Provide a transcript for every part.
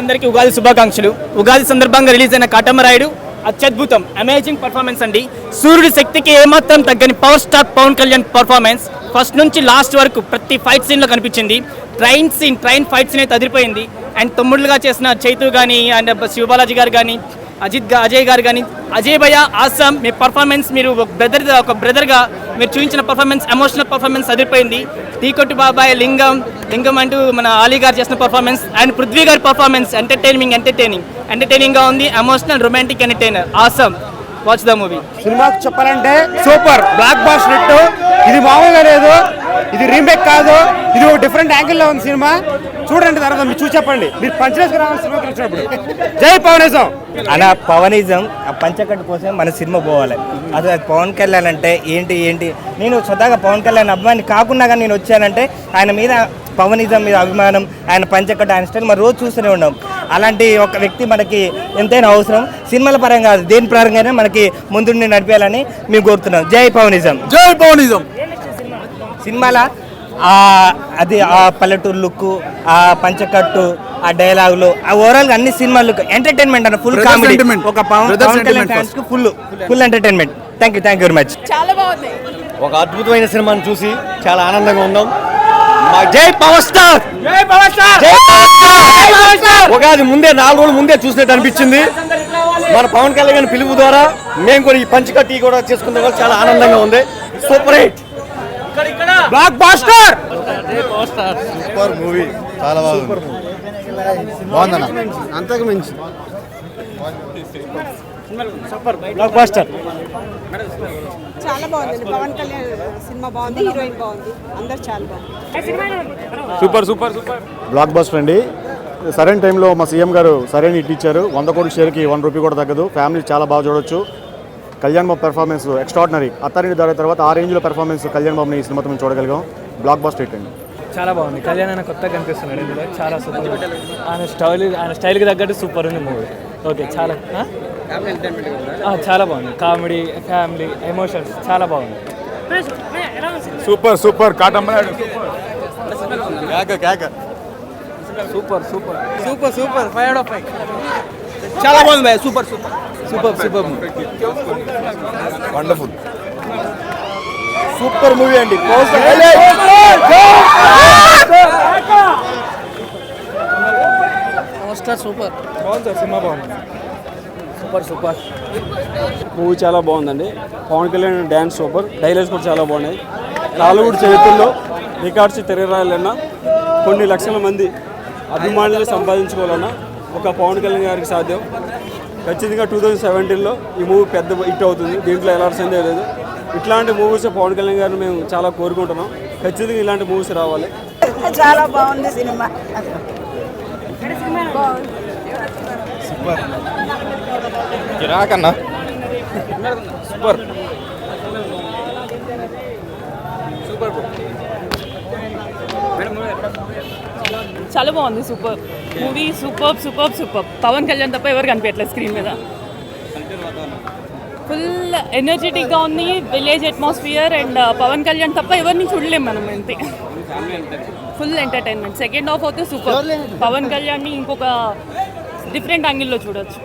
అందరికీ ఉగాది శుభాకాంక్షలు. ఉగాది సందర్భంగా రిలీజ్ అయిన కాటమరాయుడు అత్యద్భుతం, అమేజింగ్ పర్ఫార్మెన్స్ అండి. సూర్యుడి శక్తికి ఏమాత్రం తగ్గని power star Pawan Kalyan performance first నుంచి లాస్ట్ వరకు ప్రతి ఫైట్ సీన్లో కనిపించింది. ట్రైన్ ఫైట్ సీన్ అయితే అదిరిపోయింది. అండ్ తమ్ముళ్ళుగా చేసిన చైతు కానీ అండ్ శివబాలాజీ గారు కానీ అజయ్ గారు కానీ, అజయ్ భయ్య ఆసమ్, మీ పర్ఫార్మెన్స్ మీరు ఒక బ్రదర్గా మీరు చూపించిన పర్ఫార్మెన్స్, ఎమోషనల్ పర్ఫార్మెన్స్ అదిరిపోయింది. టీకొట్టు బాబాయ్, లింగం అంటూ మన ఆలీ గారు చేసిన పర్ఫార్మెన్స్ అండ్ పృథ్వీ గారి పర్ఫార్మెన్స్ ఎంటర్టైనింగ్గా ఉంది. Emotional, romantic, entertainer, awesome. Watch the movie. సినిమాకి చెప్పాలంటే సూపర్ బ్లాక్ బాస్టర్ హిట్. ఇది మామూలుగా లేదు, ఇది రీమేక్ కాదు, ఇది ఒక డిఫరెంట్ యాంగిల్లో ఉంది సినిమా. చూడండి, తర్వాత మీరు చూసి చెప్పండి. మీరు పంచలేసుకు రావాలి సినిమాకి వచ్చినప్పుడు. జై పవనిజం అలా పవనిజం పంచకట్టు కోసం మన సినిమా పోవాలి. అది పవన్ కళ్యాణ్ అంటే ఏంటి నేను స్వతహాగా పవన్ కళ్యాణ్ అభిమాని కాకుండా కానీ నేను వచ్చానంటే ఆయన మీద పవనిజం మీద అభిమానం, ఆయన పంచకట్టు, ఆయన స్టైల్ మనం రోజు చూస్తూనే ఉన్నాం. అలాంటి ఒక వ్యక్తి మనకి ఎంతైనా అవసరం. సినిమాల పరంగా కాదు, దేని పరంగానే మనకి ముందుండి నడిపేయాలని మేము కోరుతున్నాం. జై పవనిజం. జై పవనిజం. సినిమాల అది ఆ పల్లెటూరు లుక్, ఆ పంచకట్టు, ఆ డైలాగులు, ఆ ఓవరాల్గా అన్ని సినిమా లుక్ ఎంటర్టైన్మెంట్ అన్న ఫుల్ కామెడీ. ఒక పవన్ కళ్యాణ్ ఫ్యాన్స్ కు full entertainment. Thank you very much. చాలా బాగుంది. ఒక అద్భుతమైన సినిమాను చూసి చాలా ఆనందంగా ఉన్నాం. జై పవర్ స్టార్. ఉగాది ముందే 4 రోజుల ముందే చూసినట్టు అనిపించింది. మన పవన్ కళ్యాణ్ పిలుపు ద్వారా మేము కూడా ఈ పంచకట్టి కూడా చేసుకున్న చాలా ఆనందంగా ఉంది. Super hit, blockbuster. Super movie, చాలా బాగుందన్న. అంతకు మించి సూపర్ బ్లాక్ బాస్టర్. చాలా బాగుంది. పవన్ కళ్యాణ్ సినిమా బాగుంది, హీరోయిన్ బాగుంది, అందరు చాలా బాగుంది. సూపర్ బ్లాక్ బస్టర్ అండి. సరైన టైంలో మా సీఎం గారు సరైన హిట్ ఇచ్చారు. 100 కోట్ల షేర్కి 1 రూపీ కూడా తగ్గదు. ఫ్యామిలీ చాలా బాగా చూడొచ్చు. Kalyan Babu performance extraordinary. అత్తారింటి దాని తర్వాత ఆ రేంజ్లో పెర్ఫార్మెన్స్ కళ్యాణ్ బాబుని ఈ సినిమాతో మేము చూడగలిగాం. బ్లాక్ బస్టర్ హిట్ అండి. చాలా బాగుంది. కళ్యాణ్ ఆయన కొత్తగా కనిపిస్తున్నాడు ఇందులో. చాలా సూపర్. ఆయన స్టైల్కి తగ్గట్టు సూపర్ ఉంది మూవీ. ఓకే, చాలా బాగుంది. కామెడీ, ఫ్యామిలీ, ఎమోషన్స్ చాలా బాగుంది. Super Katamarayudu super 5 out of 5. చాలా బాగుంది భయ్య. Super wonderful. సూపర్ మూవీ అండి. సూపర్ బాగుంది సార్. సినిమా బాగుంది. సూపర్ మూవీ చాలా బాగుందండి. Pawan Kalyan dance super, dialogues కూడా చాలా బాగున్నాయి. టాలీవుడ్ చరిత్రలో రికార్డ్స్ తిరగరాయాలన్నా, కొన్ని లక్షల మంది అభిమానులు సంపాదించుకోవాలన్నా ఒక పవన్ కళ్యాణ్ గారికి సాధ్యం. ఖచ్చితంగా 2017లో ఈ మూవీ పెద్ద హిట్ అవుతుంది. దీంట్లో ఎలాంటి సందేహం లేదు. ఇట్లాంటి మూవీస్ పవన్ కళ్యాణ్ గారిని మేము చాలా కోరుకుంటున్నాం. ఖచ్చితంగా ఇలాంటి మూవీస్ రావాలి. చాలా బాగుంది సినిమా. సూపర్ కిరాకన్నా. సూపర్ చాలా బాగుంది. Super movie. Super. Pawan Kalyan తప్ప ఎవరు కనిపించట్లేదు స్క్రీన్ మీద. ఫుల్ ఎనర్జెటిక్గా ఉంది. Village atmosphere and Pawan Kalyan తప్ప ఎవరిని చూడలేము మనం. అంతే, ఫుల్ ఎంటర్టైన్మెంట్. సెకండ్ హాఫ్ అయితే సూపర్. పవన్ కళ్యాణ్ని ఇంకొక డిఫరెంట్ యాంగిల్లో చూడొచ్చు.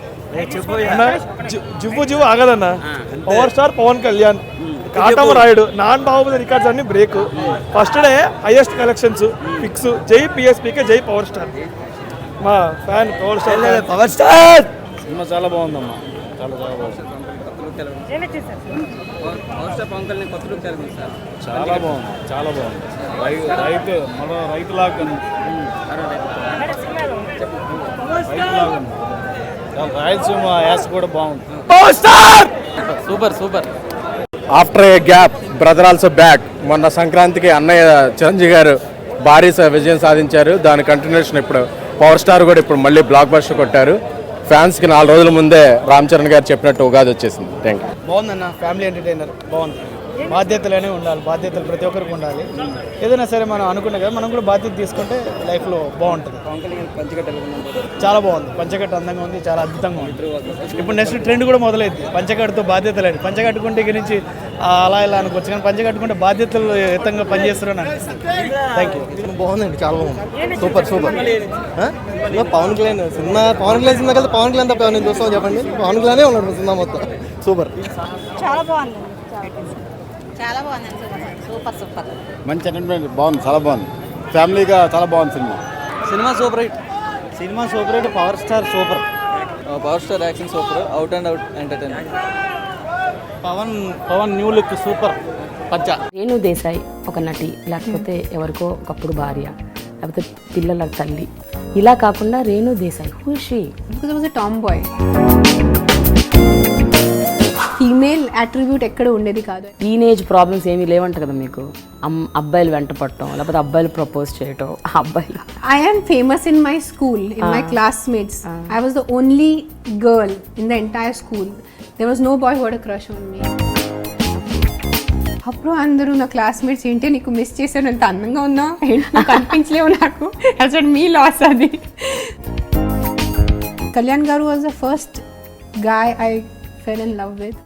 జువ్వు ఆగదన్న. Power star Pawan Kalyan, Katamarayudu, non Baahubali records అన్ని break. First day highest collections fix. జై పిఎస్పీకే జై పవర్ స్టార్. మా ఫ్యాన్ పవర్ స్టార్. సినిమా చాలా బాగుందమ్మా. చాలా బాగుంది. చాలా బాగుంది. రైతులాగా రాయలసీమ యాస కూడా బాగుంది. సూపర్. ఆఫ్టర్ ఏ గ్యాప్ బ్రదర్ ఆల్సో బ్యాక్. మొన్న సంక్రాంతికి అన్నయ్య చిరంజీవి గారు భారీ విజయం సాధించారు. దాని కంటిన్యూషన్ ఇప్పుడు పవర్ స్టార్ కూడా ఇప్పుడు మళ్ళీ బ్లాక్ బస్టర్ కొట్టారు. ఫ్యాన్స్కి 4 రోజుల ముందే రామ్ చరణ్ గారు చెప్పినట్టు ఉగాది వచ్చేసింది. Thank you. బాగుందన్న. ఫ్యామిలీ ఎంటర్టైనర్ బాగుంది. బాధ్యతలనే ఉండాలి, బాధ్యతలు ప్రతి ఒక్కరికి ఉండాలి. ఏదైనా సరే మనం అనుకున్నాం కదా, మనం కూడా బాధ్యత తీసుకుంటే లైఫ్లో బాగుంటుంది. చాలా బాగుంది, పంచకట్టు అందంగా ఉంది, చాలా అద్భుతంగా ఉంది. ఇప్పుడు నెక్స్ట్ ట్రెండ్ కూడా మొదలైంది, పంచకట్టుతో బాధ్యతలేండి. పంచకట్టుకుంటే ఇక నుంచి అలా ఇలా అనుకోవచ్చు, కానీ పంచకట్టుకుంటే బాధ్యతలు హితంగా పనిచేస్తున్నాను అనిపిస్తుంది. Thank you. బాగుందండి, చాలా బాగుంది, super super. Pawan Kalyan cinema, Pawan Kalyan cinema కదా, పవన్ కళ్యాణ్ తప్ప నేను చూస్తాను చెప్పండి, పవన్ కళ్యాణే ఉన్నాడు సినిమా మొత్తం సూపర్. చాలా బాగుంది, చాలా బాగుందండి, సూపర్ సూపర్. మంచి ఎంటర్టైన్మెంట్, బాగుంది, చాలా బాగుంది, ఫ్యామిలీగా చాలా బాగుంది cinema. Cinema super hit, cinema super hit, power star super, power star action super, out and out entertainment. Pawan new look super, punch. Renu Desai ఒక నటి, లేకపోతే ఎవరికో ఒకప్పుడు భార్య, లేకపోతే పిల్లల తల్లి, ఇలా కాకుండా Renu Desai who is she? Because was a tomboy. Female attribute ఎక్కడ ఉండేది కాదు. టీనేజ్ ప్రాబ్లమ్స్ ఏమీ లేవంట కదా మీకు? అబ్బాయిలు వెంట పట్టడం, లేకపోతే అబ్బాయిలు ప్రపోజ్ చేయటం, అబ్బాయిలు. I am famous in my school, in my classmates. I was the only girl in the entire school. There was no boy who had a crush on me. అప్పుడు అందరూ నా క్లాస్మేట్స్ ఏంటి నీకు మిస్ చేశాను, అంత అందంగా ఉన్నా నాకు అనిపించలేవు, నాకు అసలు మీ లాస్ అది. కళ్యాణ్ గారు was the first guy I fell in love with.